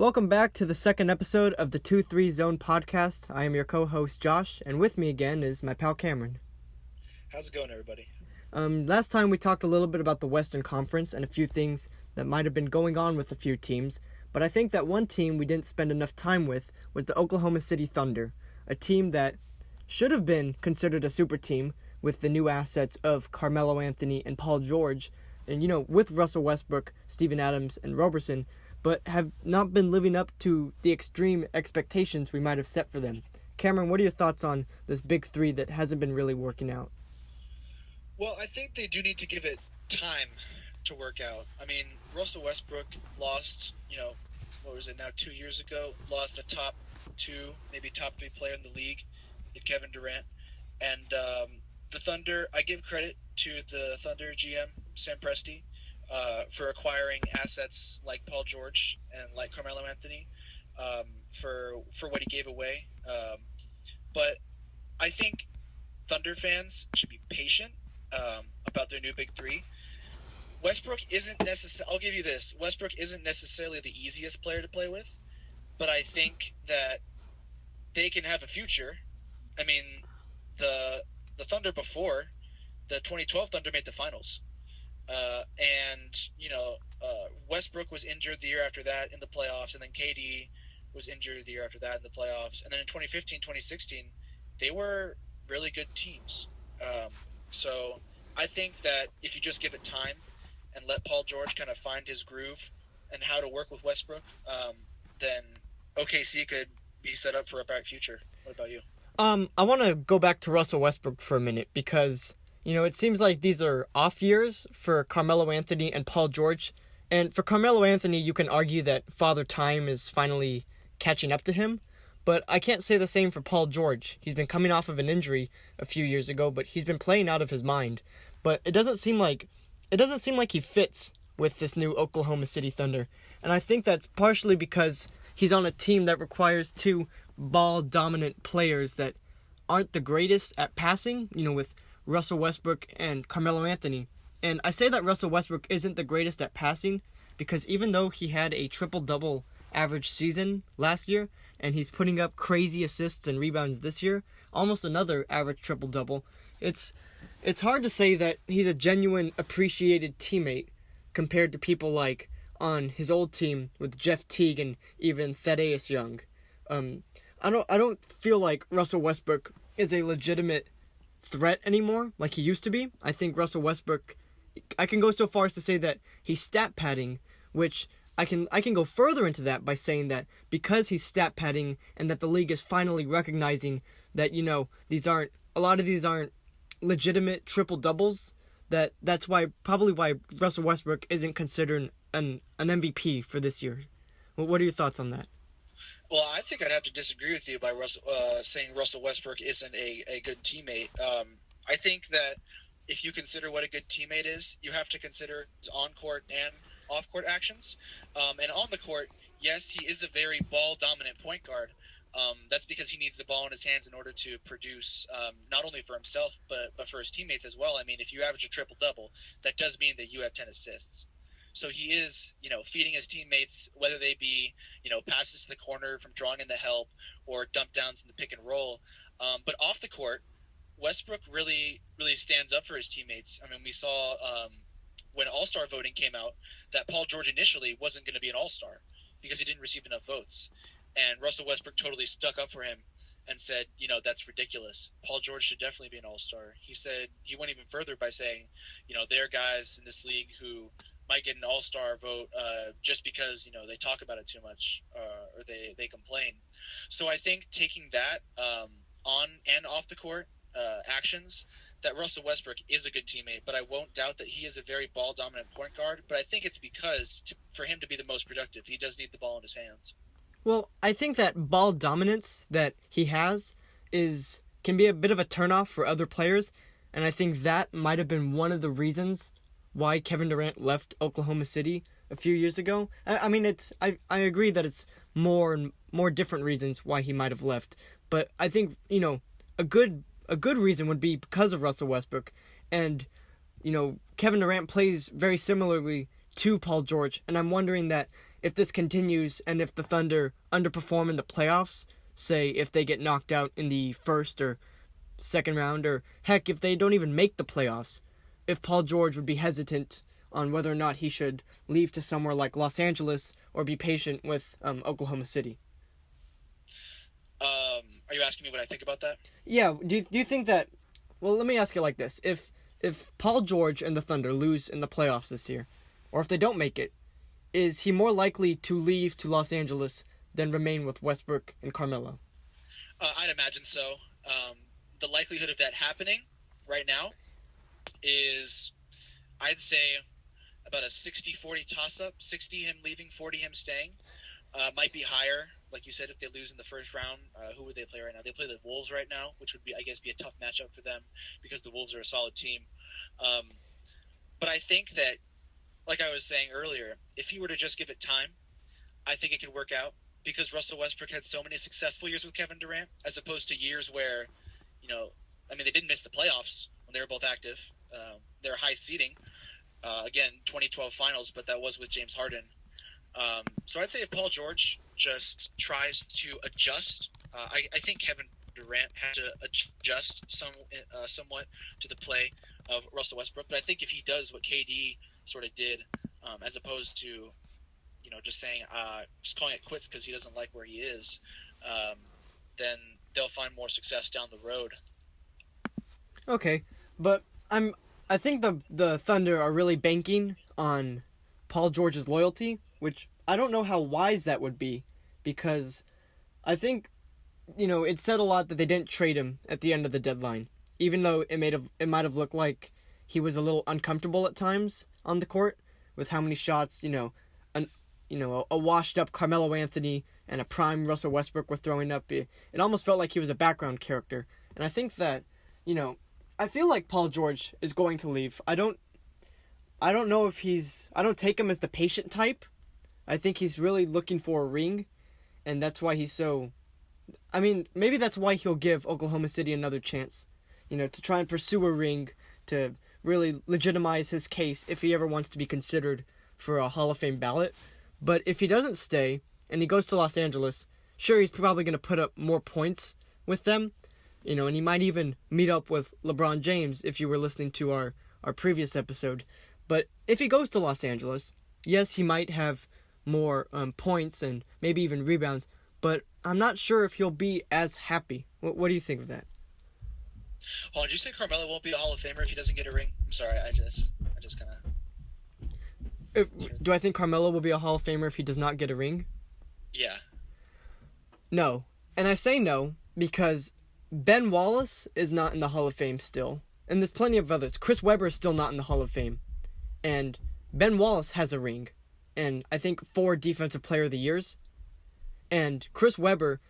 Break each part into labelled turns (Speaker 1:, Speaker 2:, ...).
Speaker 1: Welcome back to the second episode of the 2-3 Zone podcast. I am your co-host Josh, and with me again is my pal Cameron.
Speaker 2: How's it going, everybody?
Speaker 1: Last time we talked a little bit about the Western Conference and a few things that might have been going on with a few teams, but I think that one team we didn't spend enough time with was the Oklahoma City Thunder, a team that should have been considered a super team with the new assets of Carmelo Anthony and Paul George, and with Russell Westbrook, Steven Adams, and Roberson, but have not been living up to the extreme expectations we might have set for them. Cameron, what are your thoughts on this big three that hasn't been really working out?
Speaker 2: Well, I think they do need to give it time to work out. I mean, Russell Westbrook lost, 2 years ago, lost the top two, maybe top three player in the league in Kevin Durant. And the Thunder, I give credit to the Thunder GM, Sam Presti, for acquiring assets like Paul George and like Carmelo Anthony for what he gave away. But I think Thunder fans should be patient about their new big three. Westbrook isn't necessarily, I'll give you this, Westbrook isn't necessarily the easiest player to play with, but I think that they can have a future. I mean, the Thunder before, the 2012 Thunder made the finals. Westbrook was injured the year after that in the playoffs, and then KD was injured the year after that in the playoffs. And then in 2015, 2016, they were really good teams. So I think that if you just give it time and let Paul George kind of find his groove and how to work with Westbrook, then OKC could be set up for a bright future. What about you?
Speaker 1: I want to go back to Russell Westbrook for a minute because, it seems like these are off years for Carmelo Anthony and Paul George. And for Carmelo Anthony, you can argue that Father Time is finally catching up to him. But I can't say the same for Paul George. He's been coming off of an injury a few years ago, but he's been playing out of his mind. But it doesn't seem like he fits with this new Oklahoma City Thunder. And I think that's partially because he's on a team that requires two ball-dominant players that aren't the greatest at passing, with Russell Westbrook and Carmelo Anthony. And I say that Russell Westbrook isn't the greatest at passing because even though he had a triple-double average season last year, and he's putting up crazy assists and rebounds this year, almost another average triple-double, it's hard to say that he's a genuine, appreciated teammate compared to people like on his old team with Jeff Teague and even Thaddeus Young. I don't feel like Russell Westbrook is a legitimate threat anymore like he used to be. I think Russell Westbrook, I can go so far as to say that he's stat padding, which I can go further into that by saying that because he's stat padding and that the league is finally recognizing that a lot of these aren't legitimate triple doubles, that's probably why Russell Westbrook isn't considered an MVP for this year. What are your thoughts on that?
Speaker 2: Well, I think I'd have to disagree with you by saying Russell Westbrook isn't a good teammate. I think that if you consider what a good teammate is, you have to consider his on-court and off-court actions. And on the court, yes, he is a very ball-dominant point guard. That's because he needs the ball in his hands in order to produce not only for himself, but for his teammates as well. I mean, if you average a triple-double, that does mean that you have 10 assists. So he is, feeding his teammates, whether they be, passes to the corner from drawing in the help or dump downs in the pick and roll. But off the court, Westbrook really, really stands up for his teammates. I mean, we saw when All-Star voting came out that Paul George initially wasn't going to be an All-Star because he didn't receive enough votes. And Russell Westbrook totally stuck up for him and said, that's ridiculous. Paul George should definitely be an All-Star. He went even further by saying, there are guys in this league who might get an all-star vote just because, they talk about it too much or they complain. So I think taking that on and off the court actions, that Russell Westbrook is a good teammate, but I won't doubt that he is a very ball-dominant point guard. But I think it's because for him to be the most productive, he does need the ball in his hands.
Speaker 1: Well, I think that ball dominance that he has can be a bit of a turnoff for other players, and I think that might have been one of the reasons why Kevin Durant left Oklahoma City a few years ago. I mean, I agree that it's more and more different reasons why he might have left, but I think a good reason would be because of Russell Westbrook, and Kevin Durant plays very similarly to Paul George, and I'm wondering that if this continues and if the Thunder underperform in the playoffs, say if they get knocked out in the first or second round, or heck, if they don't even make the playoffs, if Paul George would be hesitant on whether or not he should leave to somewhere like Los Angeles or be patient with Oklahoma City.
Speaker 2: Are you asking me what I think about that?
Speaker 1: Yeah, do you think that... Well, let me ask you like this. If Paul George and the Thunder lose in the playoffs this year, or if they don't make it, is he more likely to leave to Los Angeles than remain with Westbrook and Carmelo?
Speaker 2: I'd imagine so. The likelihood of that happening right now is, I'd say, about a 60-40 toss-up. 60 him leaving, 40 him staying. Might be higher. Like you said, if they lose in the first round, who would they play right now? They play the Wolves right now, which would be, I guess, be a tough matchup for them because the Wolves are a solid team. But I think that, like I was saying earlier, if he were to just give it time, I think it could work out because Russell Westbrook had so many successful years with Kevin Durant as opposed to years where, they didn't miss the playoffs when they were both active. They're high seeding. Again, 2012 finals, but that was with James Harden. So I'd say if Paul George just tries to adjust, I think Kevin Durant had to adjust somewhat to the play of Russell Westbrook. But I think if he does what KD sort of did, as opposed to, just saying, just calling it quits because he doesn't like where he is, then they'll find more success down the road.
Speaker 1: Okay, but I think the Thunder are really banking on Paul George's loyalty, which I don't know how wise that would be, because I think, it said a lot that they didn't trade him at the end of the deadline, even though it might have looked like he was a little uncomfortable at times on the court with how many shots, a washed up Carmelo Anthony and a prime Russell Westbrook were throwing up. It almost felt like he was a background character, and I think that, I feel like Paul George is going to leave. I don't know if I don't take him as the patient type. I think he's really looking for a ring, and that's why he's so... maybe that's why he'll give Oklahoma City another chance, to try and pursue a ring, to really legitimize his case if he ever wants to be considered for a Hall of Fame ballot. But if he doesn't stay, and he goes to Los Angeles, sure, he's probably going to put up more points with them, and he might even meet up with LeBron James if you were listening to our previous episode. But if he goes to Los Angeles, yes, he might have more points and maybe even rebounds, but I'm not sure if he'll be as happy. What do you think of that?
Speaker 2: Oh, did you say Carmelo won't be a Hall of Famer if he doesn't get a ring? I'm sorry, I just kind of...
Speaker 1: Do I think Carmelo will be a Hall of Famer if he does not get a ring?
Speaker 2: Yeah.
Speaker 1: No. And I say no because Ben Wallace is not in the Hall of Fame still. And there's plenty of others. Chris Webber is still not in the Hall of Fame. And Ben Wallace has a ring. And I think 4 Defensive Player of the Years. And Chris Webber,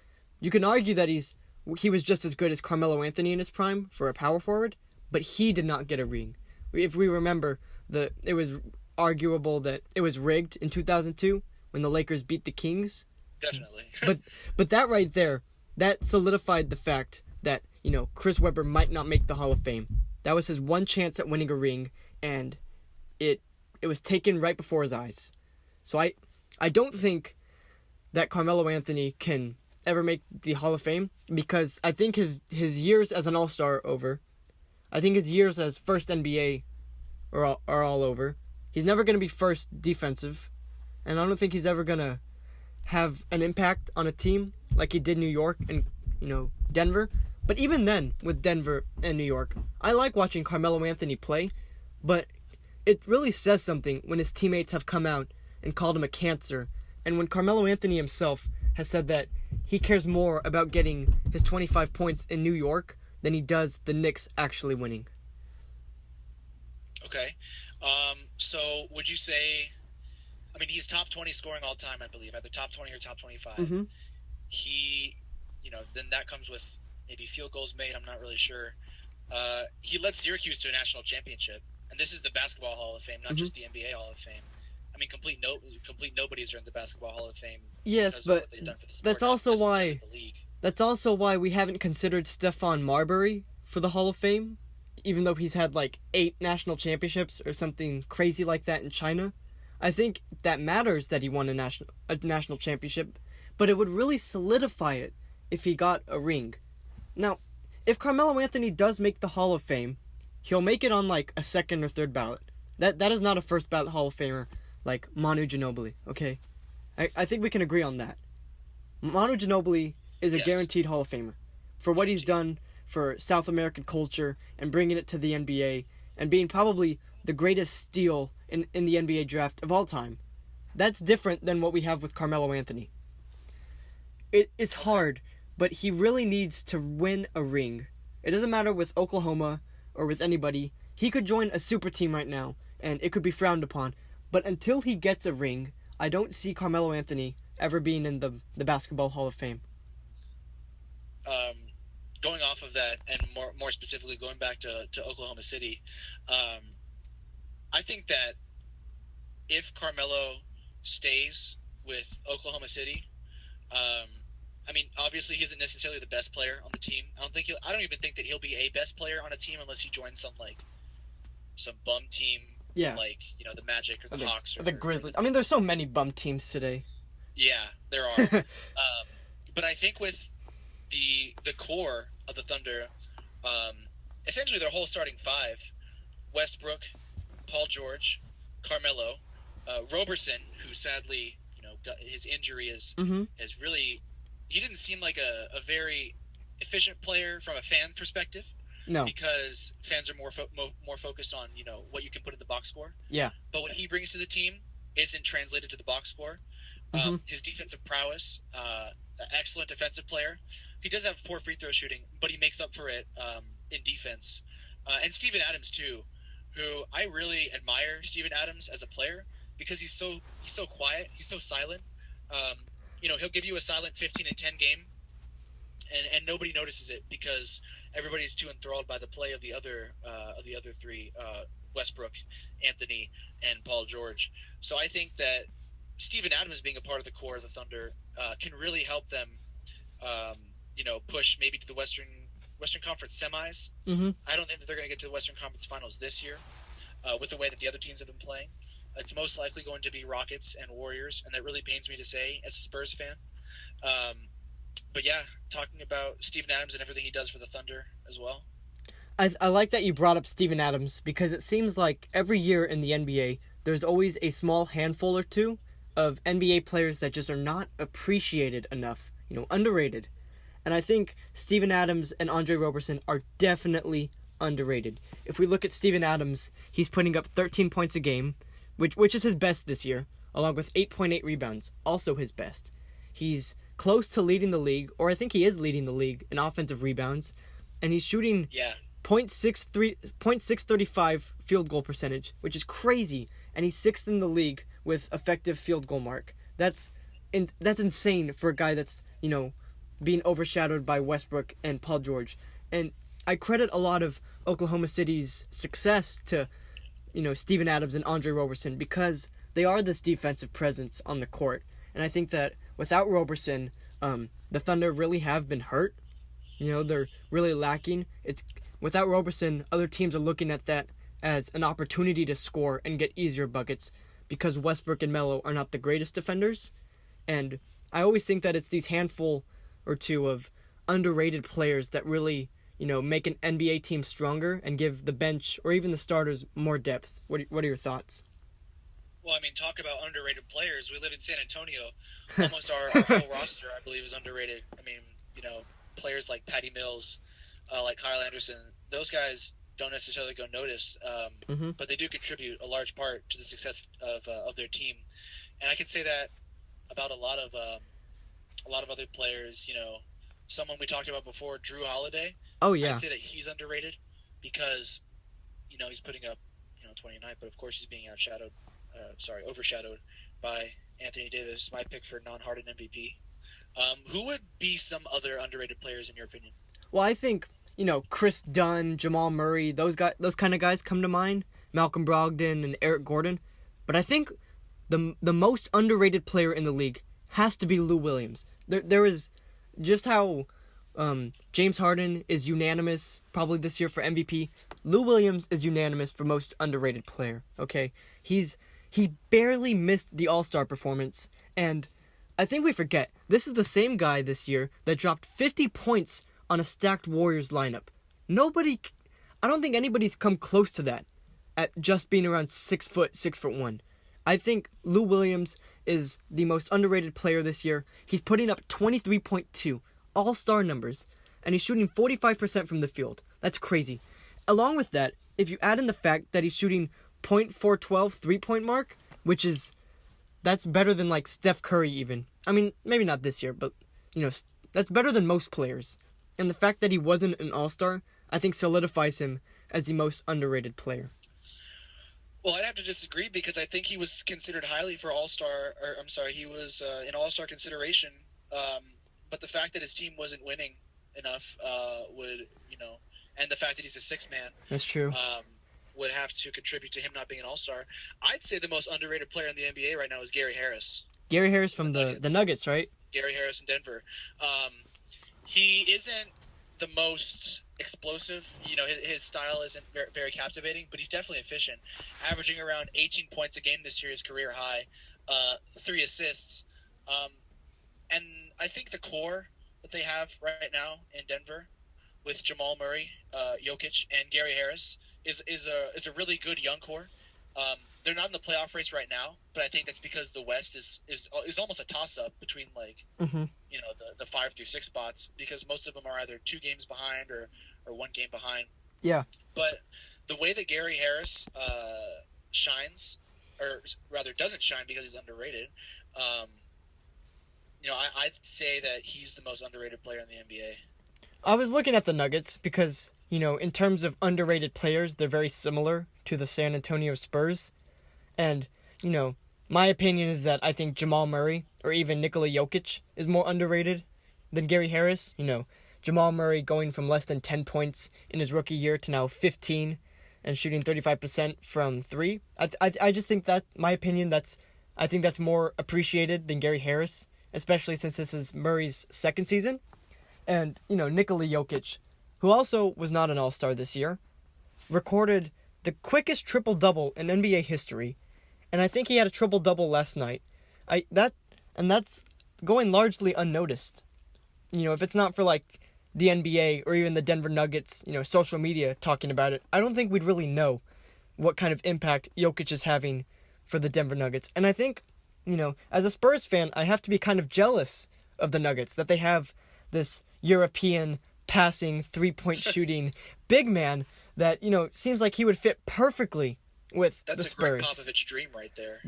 Speaker 1: you can argue that he was just as good as Carmelo Anthony in his prime for a power forward, but he did not get a ring. If we remember, it was arguable that it was rigged in 2002 when the Lakers beat the Kings.
Speaker 2: Definitely.
Speaker 1: but that right there, that solidified the fact that, Chris Webber might not make the Hall of Fame. That was his one chance at winning a ring, and it was taken right before his eyes. So I don't think that Carmelo Anthony can ever make the Hall of Fame because I think his years as an All-Star are over. I think his years as first NBA are all over. He's never going to be first defensive, and I don't think he's ever going to have an impact on a team like he did New York and, Denver. But even then, with Denver and New York, I like watching Carmelo Anthony play, but it really says something when his teammates have come out and called him a cancer, and when Carmelo Anthony himself has said that he cares more about getting his 25 points in New York than he does the Knicks actually winning.
Speaker 2: Okay. So would you say, he's top 20 scoring all time, I believe, either top 20 or top 25.
Speaker 1: Mm-hmm.
Speaker 2: He, then that comes with maybe field goals made, I'm not really sure. He led Syracuse to a national championship, and this is the Basketball Hall of Fame, not just the NBA Hall of Fame. Complete nobodies are in the Basketball Hall of Fame.
Speaker 1: Yes, but that's also why we haven't considered Stephon Marbury for the Hall of Fame, even though he's had 8 national championships or something crazy like that in China. I think that matters that he won a national championship, but it would really solidify it if he got a ring. Now, if Carmelo Anthony does make the Hall of Fame, he'll make it on like a second or third ballot. That is not a first ballot Hall of Famer like Manu Ginobili, okay? I think we can agree on that. Manu Ginobili is a guaranteed Hall of Famer for what he's done for South American culture and bringing it to the NBA and being probably the greatest steal in the NBA draft of all time. That's different than what we have with Carmelo Anthony. It's hard, but he really needs to win a ring. It doesn't matter with Oklahoma or with anybody. He could join a super team right now, and it could be frowned upon. But until he gets a ring, I don't see Carmelo Anthony ever being in the Basketball Hall of Fame.
Speaker 2: Going off of that, and more specifically going back to Oklahoma City, I think that if Carmelo stays with Oklahoma City, I mean, obviously he isn't necessarily the best player on the team. I don't even think that he'll be a best player on a team unless he joins some bum team, like the Magic or the Hawks or
Speaker 1: the Grizzlies. I mean, there's so many bum teams today.
Speaker 2: Yeah, there are. But I think with the core of the Thunder, essentially their whole starting five: Westbrook, Paul George, Carmelo, Roberson, who sadly got his injury has really. He didn't seem like a very efficient player from a fan perspective.
Speaker 1: No,
Speaker 2: because fans are more focused on what you can put in the box score.
Speaker 1: Yeah,
Speaker 2: but what he brings to the team isn't translated to the box score. His defensive prowess, excellent defensive player. He does have poor free throw shooting, but he makes up for it in defense. And Steven Adams too, who I really admire. Steven Adams as a player because he's so quiet, he's so silent. He'll give you a silent 15 and 10 game, and nobody notices it because everybody's too enthralled by the play of the other three, Westbrook, Anthony, and Paul George. So I think that Steven Adams being a part of the core of the Thunder can really help them, push maybe to the Western Conference semis. I don't think that they're going to get to the Western Conference Finals this year with the way that the other teams have been playing. It's most likely going to be Rockets and Warriors, and that really pains me to say as a Spurs fan. But yeah, talking about Steven Adams and everything he does for the Thunder as well.
Speaker 1: I like that you brought up Steven Adams because it seems like every year in the NBA, there's always a small handful or two of NBA players that just are not appreciated enough, underrated. And I think Steven Adams and Andre Roberson are definitely underrated. If we look at Steven Adams, he's putting up 13 points a game, which is his best this year, along with 8.8 rebounds, also his best. He's close to leading the league, or I think he is leading the league in offensive rebounds, and he's shooting .635 field goal percentage, which is crazy, and he's 6th in the league with effective field goal mark. That's insane for a guy that's, being overshadowed by Westbrook and Paul George. And I credit a lot of Oklahoma City's success to Steven Adams and Andre Roberson because they are this defensive presence on the court. And I think that without Roberson, the Thunder really have been hurt. They're really lacking. Without Roberson, other teams are looking at that as an opportunity to score and get easier buckets because Westbrook and MELO are not the greatest defenders. And I always think that it's these handful or two of underrated players that really make an NBA team stronger and give the bench or even the starters more depth. What are your thoughts?
Speaker 2: Well, I mean, talk about underrated players. We live in San Antonio. Almost our whole roster, I believe, is underrated. I mean, players like Patty Mills, like Kyle Anderson, those guys don't necessarily go noticed, but they do contribute a large part to the success of their team. And I can say that about a lot of other players. Someone we talked about before, Drew Holiday.
Speaker 1: Oh yeah,
Speaker 2: I'd say that he's underrated because he's putting up 29, but of course he's being overshadowed by Anthony Davis, my pick for non-Harden MVP. Who would be some other underrated players in your opinion?
Speaker 1: Well, I think Chris Dunn, Jamal Murray, those kind of guys come to mind. Malcolm Brogdon and Eric Gordon, but I think the most underrated player in the league has to be Lou Williams. There is just how James Harden is unanimous probably this year for MVP. Lou Williams is unanimous for most underrated player. Okay, he's He barely missed the All-Star performance, and I think we forget, this is the same guy this year that dropped 50 points on a stacked Warriors lineup. I don't think anybody's come close to that at just being around 6'1". I think Lou Williams is the most underrated player this year. He's putting up 23.2 All-Star numbers, and he's shooting 45% from the field. That's crazy. Along with that, if you add in the fact that he's shooting .412 3-point mark, that's better than like Steph Curry even. I mean, maybe not this year, but that's better than most players. And the fact that he wasn't an All-Star, I think solidifies him as the most underrated player.
Speaker 2: Well, I'd have to disagree because I think he was considered highly for All-Star, he was in All-Star consideration. But the fact that his team wasn't winning enough and the fact that he's a sixth man.
Speaker 1: That's true.
Speaker 2: Would have to contribute to him not being an All-Star. I'd say the most underrated player in the NBA right now is Gary Harris.
Speaker 1: Gary Harris from the Nuggets, right?
Speaker 2: Gary Harris in Denver. He isn't the most explosive. His style isn't very captivating, but he's definitely efficient. Averaging around 18 points a game this year, his career high. 3 assists. And I think the core that they have right now in Denver with Jamal Murray, Jokic, and Gary Harris is a really good young core. They're not in the playoff race right now, but I think that's because the West is almost a toss-up between the 5 through 6 spots, because most of them are either 2 games behind or 1 game behind.
Speaker 1: Yeah.
Speaker 2: But the way that Gary Harris shines, or rather doesn't shine because he's underrated, I'd say that he's the most underrated player in the NBA.
Speaker 1: I was looking at the Nuggets because, in terms of underrated players, they're very similar to the San Antonio Spurs. And, my opinion is that I think Jamal Murray or even Nikola Jokic is more underrated than Gary Harris. Jamal Murray going from less than 10 points in his rookie year to now 15 and shooting 35% from 3. I just think that, my opinion, I think that's more appreciated than Gary Harris, especially since this is Murray's second season. And, Nikola Jokic, who also was not an All-Star this year, recorded the quickest triple-double in NBA history. And I think he had a triple-double last night. That's going largely unnoticed. If it's not for, the NBA or even the Denver Nuggets, social media talking about it, I don't think we'd really know what kind of impact Jokic is having for the Denver Nuggets. And I think, as a Spurs fan, I have to be kind of jealous of the Nuggets, that they have this European passing, 3-point shooting big man that, seems like he would fit perfectly with the Spurs.
Speaker 2: That's a Greg Popovich dream right there.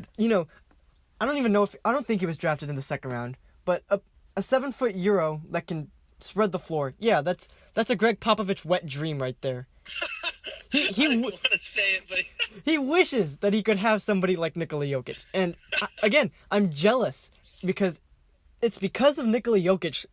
Speaker 1: I don't think he was drafted in the second round, but a 7-foot Euro that can spread the floor. Yeah, that's a Greg Popovich wet dream right there.
Speaker 2: I didn't want to say it, but
Speaker 1: he wishes that he could have somebody like Nikola Jokic. And again, I'm jealous because it's because of Nikola Jokic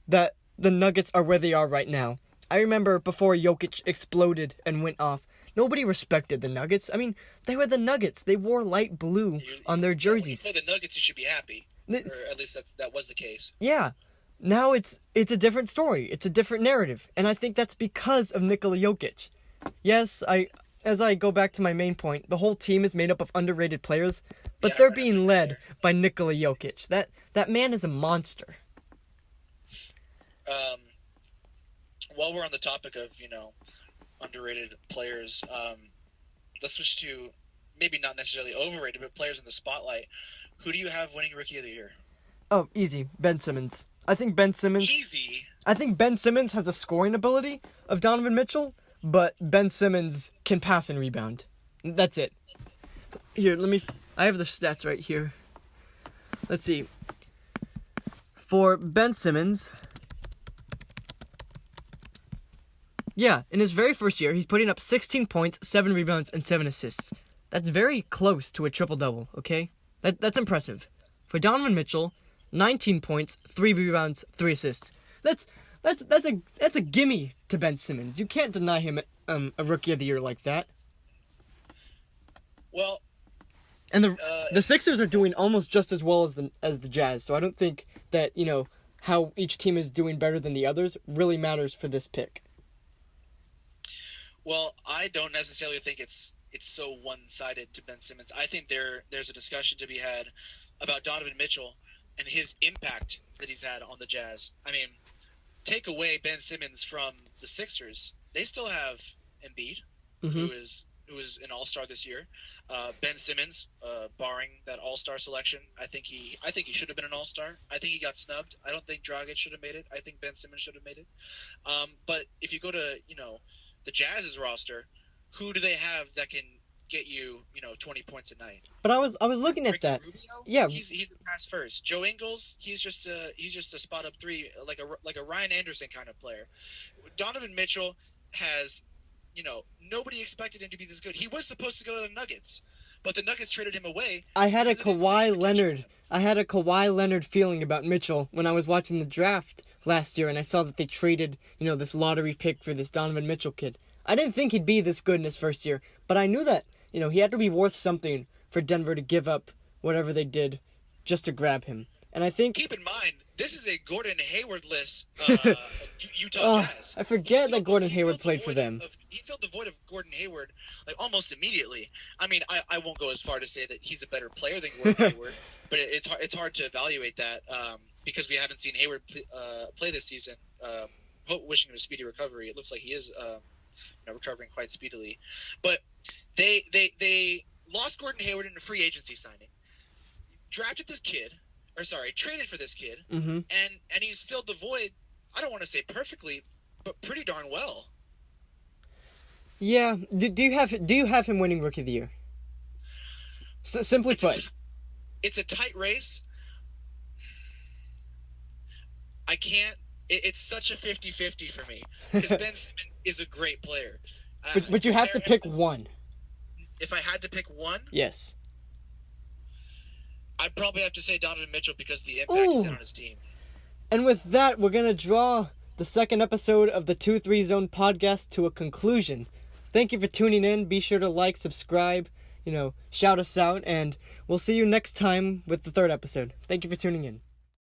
Speaker 1: that the Nuggets are where they are right now. I remember before Jokic exploded and went off, nobody respected the Nuggets. I mean, they were the Nuggets. They wore light blue on their jerseys.
Speaker 2: When you play the Nuggets, you should be happy. Or at least that was the case.
Speaker 1: Yeah. Now it's a different story. It's a different narrative. And I think that's because of Nikola Jokic. Yes, as I go back to my main point, the whole team is made up of underrated players, but they're being led by Nikola Jokic. That man is a monster.
Speaker 2: While we're on the topic of, underrated players, let's switch to maybe not necessarily overrated, but players in the spotlight. Who do you have winning Rookie of the Year?
Speaker 1: Oh, easy. Ben Simmons. I think Ben Simmons has the scoring ability of Donovan Mitchell, but Ben Simmons can pass and rebound. That's it. Here, I have the stats right here. Let's see. For Ben Simmons, in his very first year, he's putting up 16 points, 7 rebounds, and 7 assists. That's very close to a triple-double, okay? That's impressive. For Donovan Mitchell, 19 points, 3 rebounds, 3 assists. That's a gimme to Ben Simmons. You can't deny him a Rookie of the Year like that.
Speaker 2: Well,
Speaker 1: and the Sixers are doing almost just as well as the Jazz, so I don't think that, how each team is doing better than the others really matters for this pick.
Speaker 2: Well, I don't necessarily think it's it's so one-sided to Ben Simmons. I think there's a discussion to be had about Donovan Mitchell and his impact that he's had on the Jazz. I mean, take away Ben Simmons from the Sixers, they still have Embiid, who is an All-Star this year. Ben Simmons, barring that All-Star selection, I think he should have been an All-Star. I think he got snubbed. I don't think Dragic should have made it. I think Ben Simmons should have made it. But if you go to the Jazz's roster, who do they have that can get you 20 points a night?
Speaker 1: But I was looking at that.
Speaker 2: Rubio?
Speaker 1: Yeah,
Speaker 2: he's a pass first. Joe Ingles, he's just a spot up three, like a Ryan Anderson kind of player. Donovan Mitchell has, nobody expected him to be this good. He was supposed to go to the Nuggets, but the Nuggets traded him away.
Speaker 1: I had a Kawhi Leonard feeling about Mitchell when I was watching the draft last year, and I saw that they traded, this lottery pick for this Donovan Mitchell kid. I didn't think he'd be this good in his first year, but I knew that, he had to be worth something for Denver to give up whatever they did just to grab him. And I think...
Speaker 2: Keep in mind, this is a Gordon Hayward-less Utah Jazz.
Speaker 1: I forget that Gordon Hayward played for them.
Speaker 2: He filled the void of Gordon Hayward almost immediately. I mean, I won't go as far to say that he's a better player than Gordon Hayward, but it's hard to evaluate that because we haven't seen Hayward play this season. Wishing him a speedy recovery. It looks like he is recovering quite speedily. But they lost Gordon Hayward in a free agency signing, traded for this kid, and he's filled the void. I don't want to say perfectly, but pretty darn well.
Speaker 1: Yeah. Do you have him winning Rookie of the Year? Simply put,
Speaker 2: it's a tight race. I can't. It's such a 50-50 for me because Ben Simmons is a great player.
Speaker 1: But you have to pick one.
Speaker 2: If I had to pick one,
Speaker 1: yes,
Speaker 2: I'd probably have to say Donovan Mitchell because the impact he's had on his team.
Speaker 1: And with that, we're going to draw the second episode of the 2-3 Zone podcast to a conclusion. Thank you for tuning in. Be sure to like, subscribe, shout us out, and we'll see you next time with the third episode. Thank you for tuning in.